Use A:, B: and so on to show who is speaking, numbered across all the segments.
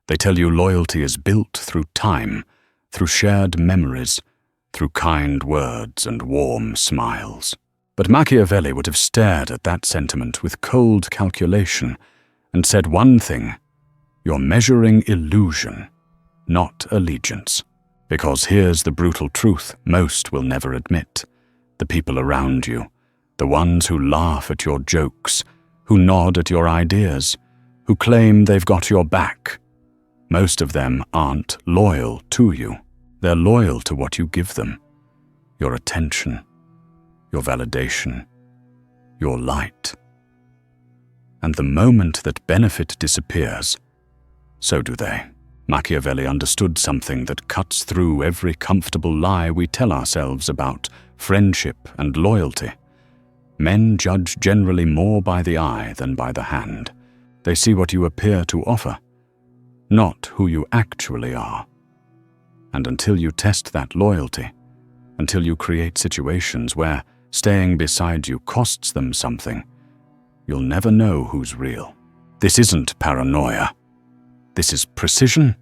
A: They tell you loyalty is built through time, through shared memories, through kind words and warm smiles. But Machiavelli would have stared at that sentiment with cold calculation and said one thing: you're measuring illusion, not allegiance. Because here's the brutal truth most will never admit. The people around you, the ones who laugh at your jokes, who nod at your ideas, who claim they've got your back, most of them aren't loyal to you. They're loyal to what you give them: your attention, your validation, your light. And the moment that benefit disappears, so do they. Machiavelli understood something that cuts through every comfortable lie we tell ourselves about friendship and loyalty. Men judge generally more by the eye than by the hand. They see what you appear to offer, not who you actually are. And until you test that loyalty, until you create situations where staying beside you costs them something, you'll never know who's real. This isn't paranoia. This is precision.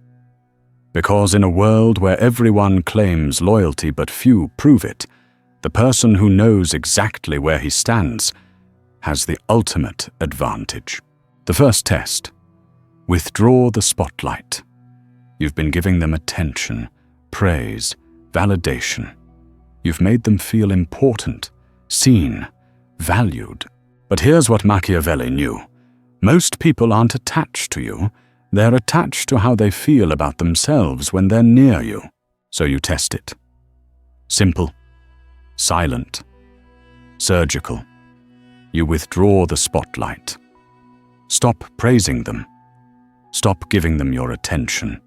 A: Because in a world where everyone claims loyalty but few prove it, the person who knows exactly where he stands has the ultimate advantage. The first test: withdraw the spotlight. You've been giving them attention, praise, validation. You've made them feel important, seen, valued. But here's what Machiavelli knew: most people aren't attached to you. They're attached to how they feel about themselves when they're near you. So you test it. Simple, silent, surgical. You withdraw the spotlight. Stop praising them. Stop giving them your attention.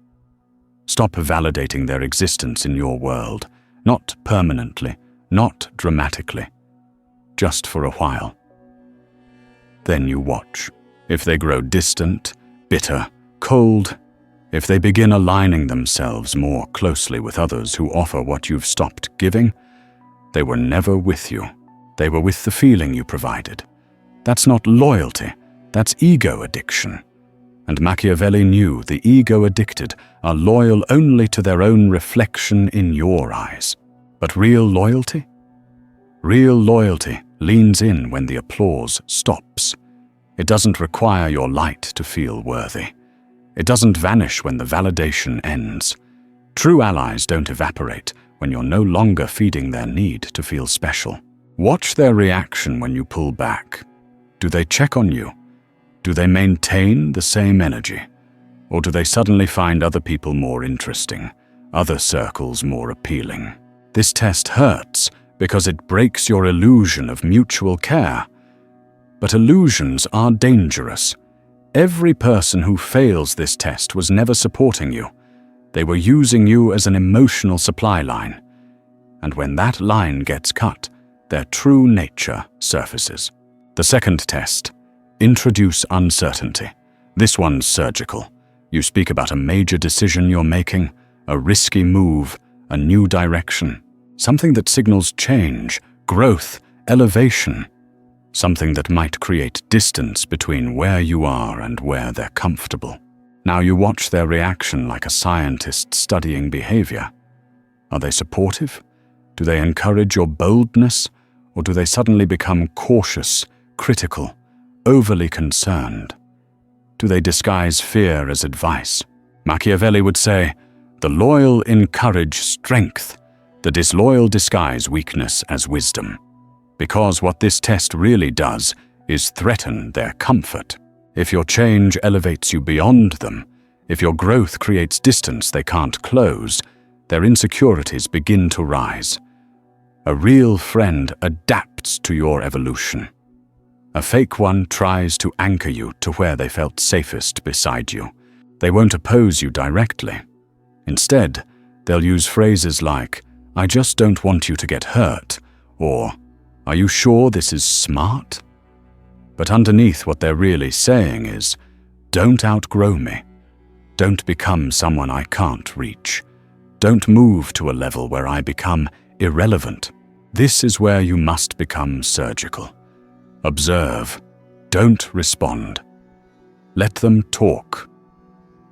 A: Stop validating their existence in your world, not permanently, not dramatically, just for a while. Then you watch. If they grow distant, bitter, cold, if they begin aligning themselves more closely with others who offer what you've stopped giving, they were never with you. They were with the feeling you provided. That's not loyalty, that's ego addiction. And Machiavelli knew the ego-addicted are loyal only to their own reflection in your eyes. But real loyalty? Real loyalty leans in when the applause stops. It doesn't require your light to feel worthy. It doesn't vanish when the validation ends. True allies don't evaporate when you're no longer feeding their need to feel special. Watch their reaction when you pull back. Do they check on you? Do they maintain the same energy? Or do they suddenly find other people more interesting, other circles more appealing? This test hurts because it breaks your illusion of mutual care. But illusions are dangerous. Every person who fails this test was never supporting you. They were using you as an emotional supply line. And when that line gets cut, their true nature surfaces. The second test: introduce uncertainty. This one's surgical. You speak about a major decision you're making, a risky move, a new direction, something that signals change, growth, elevation, something that might create distance between where you are and where they're comfortable. Now you watch their reaction like a scientist studying behavior. Are they supportive? Do they encourage your boldness? Or do they suddenly become cautious, critical, overly concerned? Do they disguise fear as advice? Machiavelli would say, the loyal encourage strength, the disloyal disguise weakness as wisdom. Because what this test really does is threaten their comfort. If your change elevates you beyond them, if your growth creates distance they can't close, their insecurities begin to rise. A real friend adapts to your evolution. A fake one tries to anchor you to where they felt safest beside you. They won't oppose you directly. Instead, they'll use phrases like, "I just don't want you to get hurt," or "Are you sure this is smart?" But underneath what they're really saying is, "Don't outgrow me. Don't become someone I can't reach. Don't move to a level where I become irrelevant." This is where you must become surgical. Observe. Don't respond. Let them talk.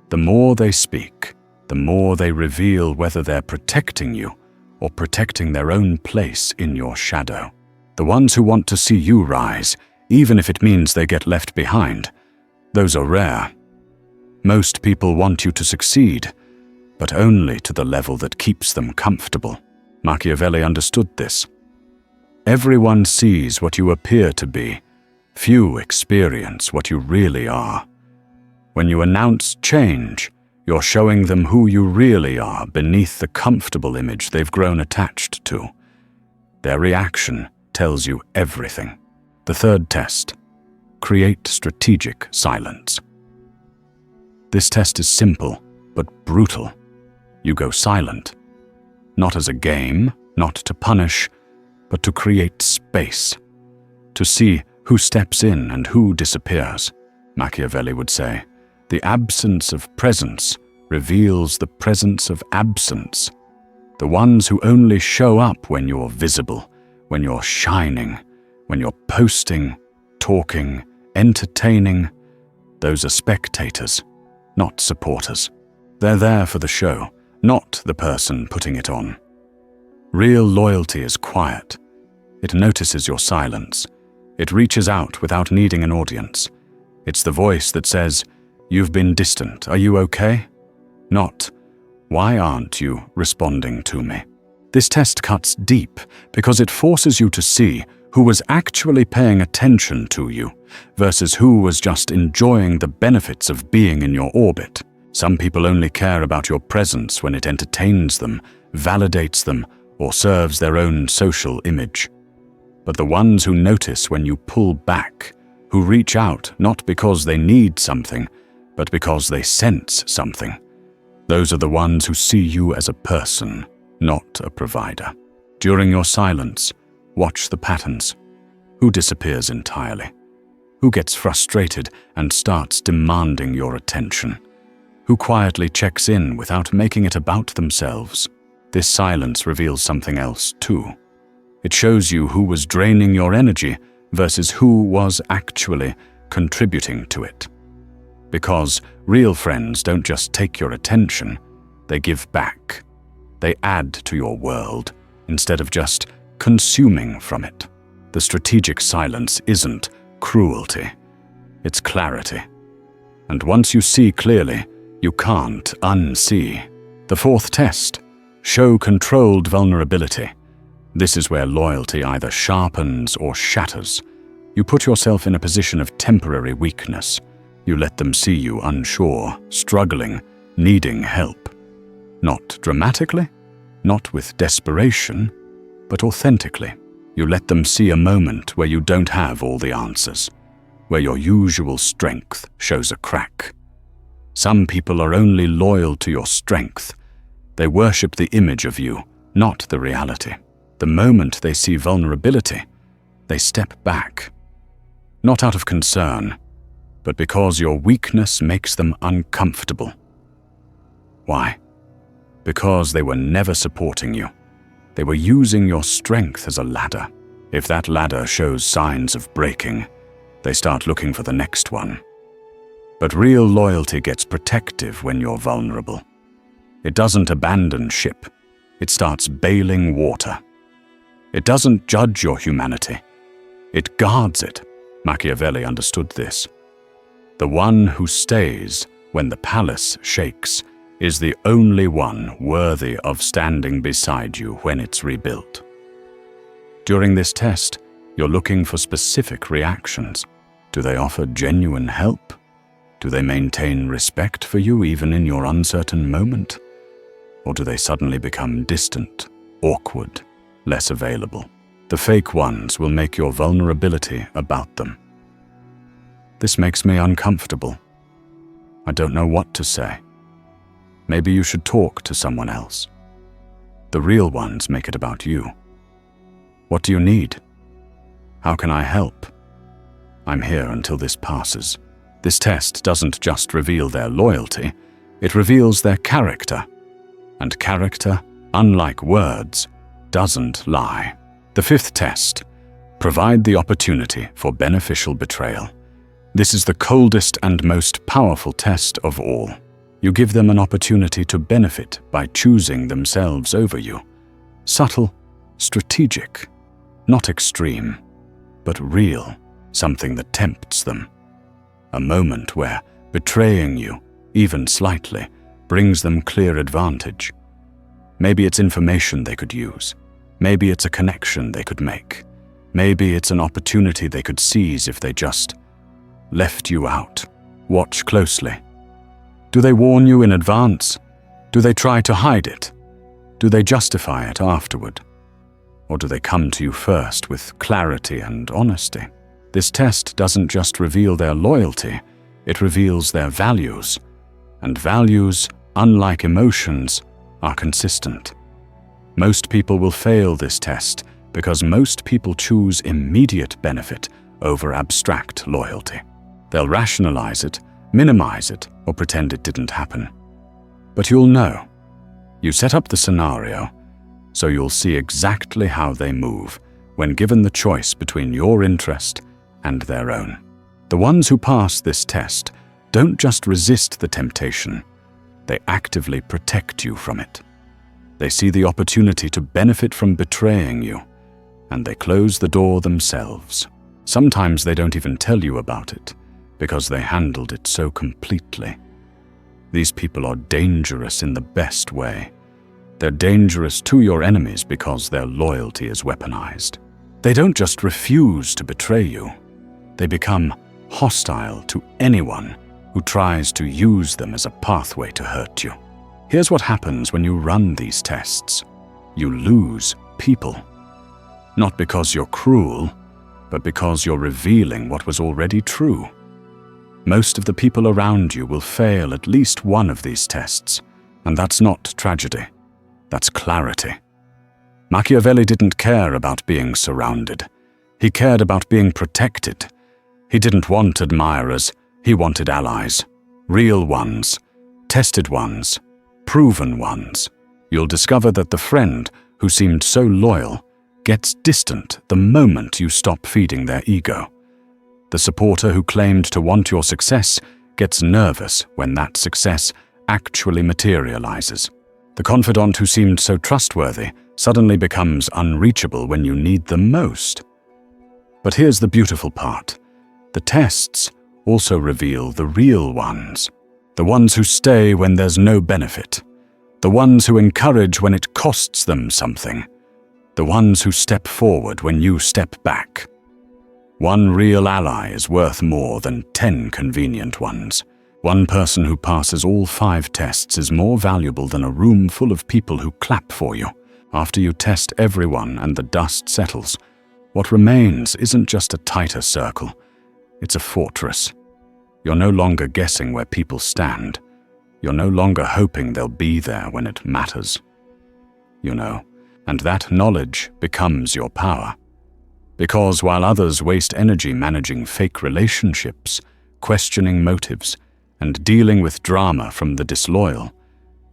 A: The more they speak, the more they reveal whether they're protecting you or protecting their own place in your shadow. The ones who want to see you rise, even if it means they get left behind, those are rare. Most people want you to succeed, but only to the level that keeps them comfortable. Machiavelli understood this. Everyone sees what you appear to be. Few experience what you really are. When you announce change, you're showing them who you really are beneath the comfortable image they've grown attached to. Their reaction tells you everything. The third test: create strategic silence. This test is simple, but brutal. You go silent, not as a game, not to punish, but to create space, to see who steps in and who disappears. Machiavelli would say, the absence of presence reveals the presence of absence. The ones who only show up when you're visible, when you're shining, when you're posting, talking, entertaining, those are spectators, not supporters. They're there for the show, not the person putting it on. Real loyalty is quiet. It notices your silence. It reaches out without needing an audience. It's the voice that says, "You've been distant, are you okay?" Not, "Why aren't you responding to me?" This test cuts deep because it forces you to see who was actually paying attention to you versus who was just enjoying the benefits of being in your orbit. Some people only care about your presence when it entertains them, validates them, or serves their own social image. But the ones who notice when you pull back, who reach out not because they need something, but because they sense something, those are the ones who see you as a person, not a provider. During your silence, watch the patterns. Who disappears entirely? Who gets frustrated and starts demanding your attention? Who quietly checks in without making it about themselves? This silence reveals something else too. It shows you who was draining your energy versus who was actually contributing to it. Because real friends don't just take your attention, they give back. They add to your world instead of just consuming from it. The strategic silence isn't cruelty, it's clarity. And once you see clearly, you can't unsee. The fourth test: show controlled vulnerability. This is where loyalty either sharpens or shatters. You put yourself in a position of temporary weakness. You let them see you unsure, struggling, needing help. Not dramatically, not with desperation, but authentically. You let them see a moment where you don't have all the answers, where your usual strength shows a crack. Some people are only loyal to your strength. They worship the image of you, not the reality. The moment they see vulnerability, they step back. Not out of concern, but because your weakness makes them uncomfortable. Why? Because they were never supporting you. They were using your strength as a ladder. If that ladder shows signs of breaking, they start looking for the next one. But real loyalty gets protective when you're vulnerable. It doesn't abandon ship. It starts bailing water. It doesn't judge your humanity. It guards it. Machiavelli understood this. The one who stays when the palace shakes is the only one worthy of standing beside you when it's rebuilt. During this test, you're looking for specific reactions. Do they offer genuine help? Do they maintain respect for you even in your uncertain moment? Or do they suddenly become distant, awkward, less available? The fake ones will make your vulnerability about them. This makes me uncomfortable. I don't know what to say. Maybe you should talk to someone else. The real ones make it about you. What do you need? How can I help? I'm here until this passes. This test doesn't just reveal their loyalty, it reveals their character. And character, unlike words, doesn't lie. The fifth test: provide the opportunity for beneficial betrayal. This is the coldest and most powerful test of all. You give them an opportunity to benefit by choosing themselves over you. Subtle, strategic, not extreme, but real, something that tempts them. A moment where betraying you, even slightly, brings them clear advantage. Maybe it's information they could use. Maybe it's a connection they could make. Maybe it's an opportunity they could seize if they just left you out. Watch closely. Do they warn you in advance? Do they try to hide it? Do they justify it afterward? Or do they come to you first with clarity and honesty? This test doesn't just reveal their loyalty, it reveals their values. And values, unlike emotions, are consistent. Most people will fail this test because most people choose immediate benefit over abstract loyalty. They'll rationalize it, minimize it, or pretend it didn't happen. But you'll know. You set up the scenario, so you'll see exactly how they move when given the choice between your interest and their own. The ones who pass this test don't just resist the temptation, they actively protect you from it. They see the opportunity to benefit from betraying you, and they close the door themselves. Sometimes they don't even tell you about it, because they handled it so completely. These people are dangerous in the best way. They're dangerous to your enemies because their loyalty is weaponized. They don't just refuse to betray you. They become hostile to anyone who tries to use them as a pathway to hurt you. Here's what happens when you run these tests. You lose people. Not because you're cruel, but because you're revealing what was already true. Most of the people around you will fail at least one of these tests, and that's not tragedy. That's clarity. Machiavelli didn't care about being surrounded. He cared about being protected. He didn't want admirers, he wanted allies. Real ones, tested ones, proven ones. You'll discover that the friend who seemed so loyal gets distant the moment you stop feeding their ego. The supporter who claimed to want your success gets nervous when that success actually materializes. The confidant who seemed so trustworthy suddenly becomes unreachable when you need them most. But here's the beautiful part. The tests also reveal the real ones. The ones who stay when there's no benefit. The ones who encourage when it costs them something. The ones who step forward when you step back. One real ally is worth more than 10 convenient ones. One person who passes all 5 tests is more valuable than a room full of people who clap for you. After you test everyone and the dust settles, what remains isn't just a tighter circle. It's a fortress. You're no longer guessing where people stand. You're no longer hoping they'll be there when it matters. You know, and that knowledge becomes your power. Because while others waste energy managing fake relationships, questioning motives, and dealing with drama from the disloyal,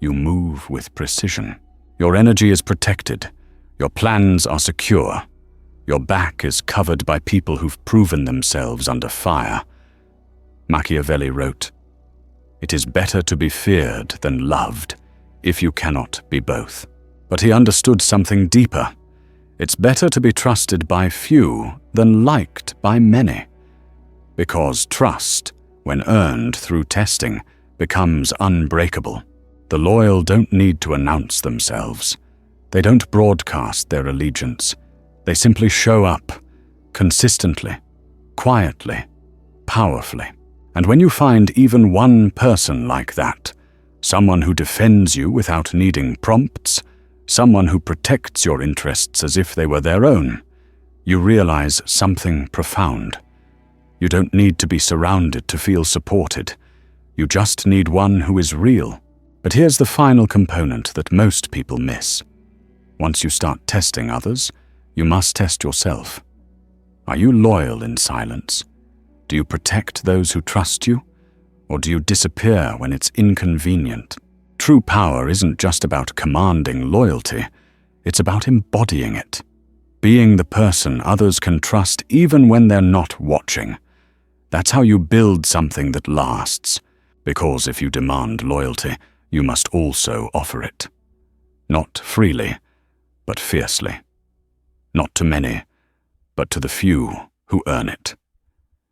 A: you move with precision. Your energy is protected. Your plans are secure. Your back is covered by people who've proven themselves under fire. Machiavelli wrote, "It is better to be feared than loved, if you cannot be both." But he understood something deeper. It's better to be trusted by few than liked by many. Because trust, when earned through testing, becomes unbreakable. The loyal don't need to announce themselves. They don't broadcast their allegiance. They simply show up, consistently, quietly, powerfully. And when you find even one person like that, someone who defends you without needing prompts, someone who protects your interests as if they were their own, you realize something profound. You don't need to be surrounded to feel supported. You just need one who is real. But here's the final component that most people miss. Once you start testing others, you must test yourself. Are you loyal in silence? Do you protect those who trust you? Or do you disappear when it's inconvenient? True power isn't just about commanding loyalty, it's about embodying it. Being the person others can trust even when they're not watching. That's how you build something that lasts. Because if you demand loyalty, you must also offer it. Not freely, but fiercely. Not to many, but to the few who earn it.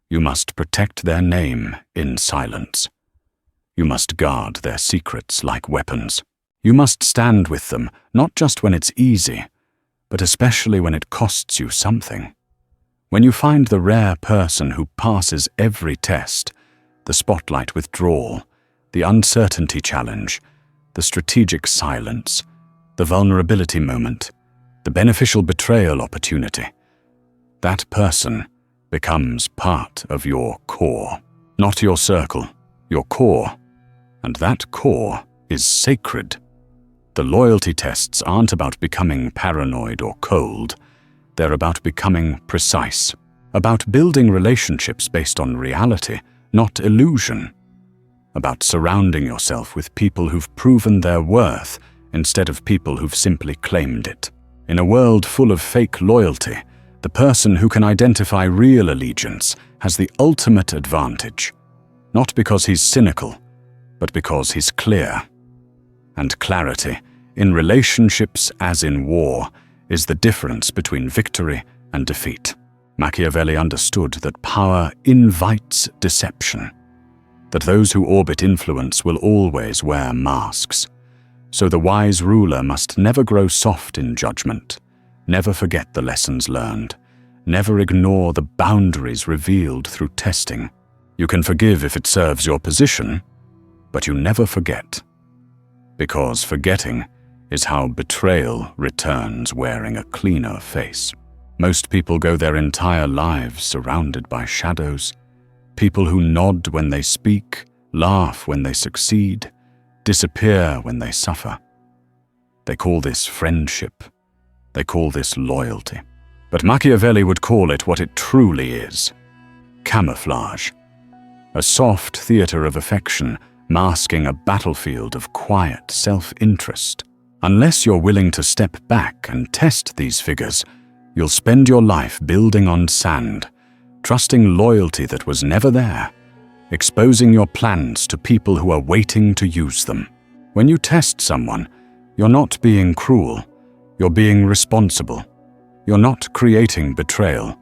A: You must protect their name in silence. You must guard their secrets like weapons. You must stand with them, not just when it's easy, but especially when it costs you something. When you find the rare person who passes every test, the spotlight withdrawal, the uncertainty challenge, the strategic silence, the vulnerability moment, the beneficial betrayal opportunity, that person becomes part of your core. Not your circle, your core. And that core is sacred. The loyalty tests aren't about becoming paranoid or cold. They're about becoming precise, about building relationships based on reality, not illusion, about surrounding yourself with people who've proven their worth instead of people who've simply claimed it. In a world full of fake loyalty, the person who can identify real allegiance has the ultimate advantage, not because he's cynical, but because he's clear. And clarity, in relationships as in war, is the difference between victory and defeat. Machiavelli understood that power invites deception, that those who orbit influence will always wear masks. So the wise ruler must never grow soft in judgment, never forget the lessons learned, never ignore the boundaries revealed through testing. You can forgive if it serves your position, but you never forget, because forgetting is how betrayal returns wearing a cleaner face. Most people go their entire lives surrounded by shadows, people who nod when they speak, laugh when they succeed, disappear when they suffer. They call this friendship. They call this loyalty. But Machiavelli would call it what it truly is: camouflage. A soft theater of affection masking a battlefield of quiet self-interest. Unless you're willing to step back and test these figures, you'll spend your life building on sand, trusting loyalty that was never there, exposing your plans to people who are waiting to use them. When you test someone, you're not being cruel, you're being responsible. You're not creating betrayal,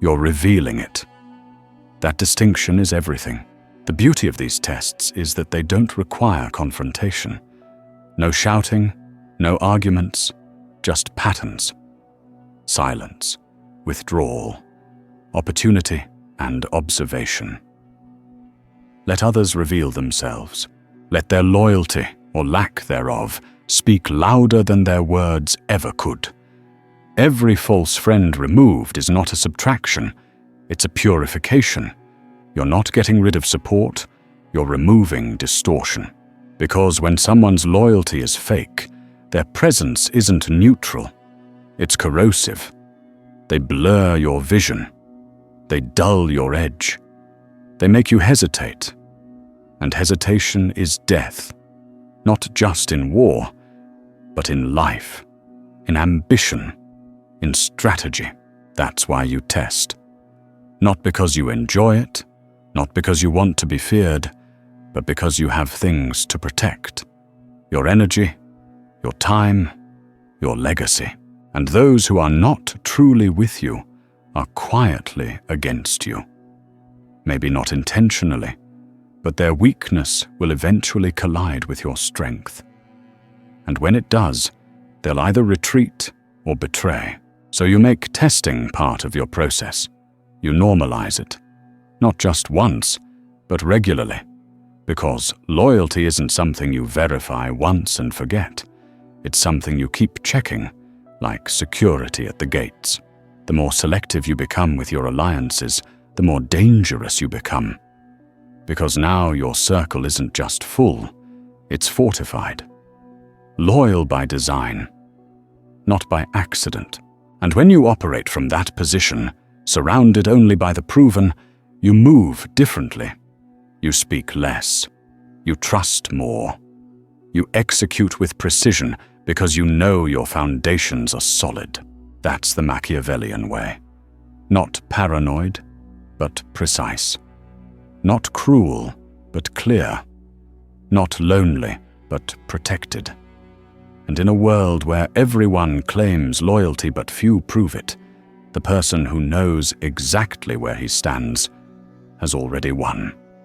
A: you're revealing it. That distinction is everything. The beauty of these tests is that they don't require confrontation. No shouting, no arguments, just patterns. Silence, withdrawal, opportunity, and observation. Let others reveal themselves. Let their loyalty, or lack thereof, speak louder than their words ever could. Every false friend removed is not a subtraction, it's a purification. You're not getting rid of support, you're removing distortion. Because when someone's loyalty is fake, their presence isn't neutral, it's corrosive. They blur your vision. They dull your edge. They make you hesitate. And hesitation is death, not just in war, but in life, in ambition, in strategy. That's why you test. Not because you enjoy it, not because you want to be feared, but because you have things to protect. Your energy, your time, your legacy. And those who are not truly with you are quietly against you. Maybe not intentionally, but their weakness will eventually collide with your strength. And when it does, they'll either retreat or betray. So you make testing part of your process. You normalize it, not just once, but regularly. Because loyalty isn't something you verify once and forget. It's something you keep checking, like security at the gates. The more selective you become with your alliances, the more dangerous you become. Because now your circle isn't just full, it's fortified. Loyal by design, not by accident. And when you operate from that position, surrounded only by the proven, you move differently. You speak less. You trust more. You execute with precision because you know your foundations are solid. That's the Machiavellian way. Not paranoid, but precise. Not cruel, but clear. not lonely, but protected. And in a world where everyone claims loyalty but few prove it, the person who knows exactly where he stands has already won.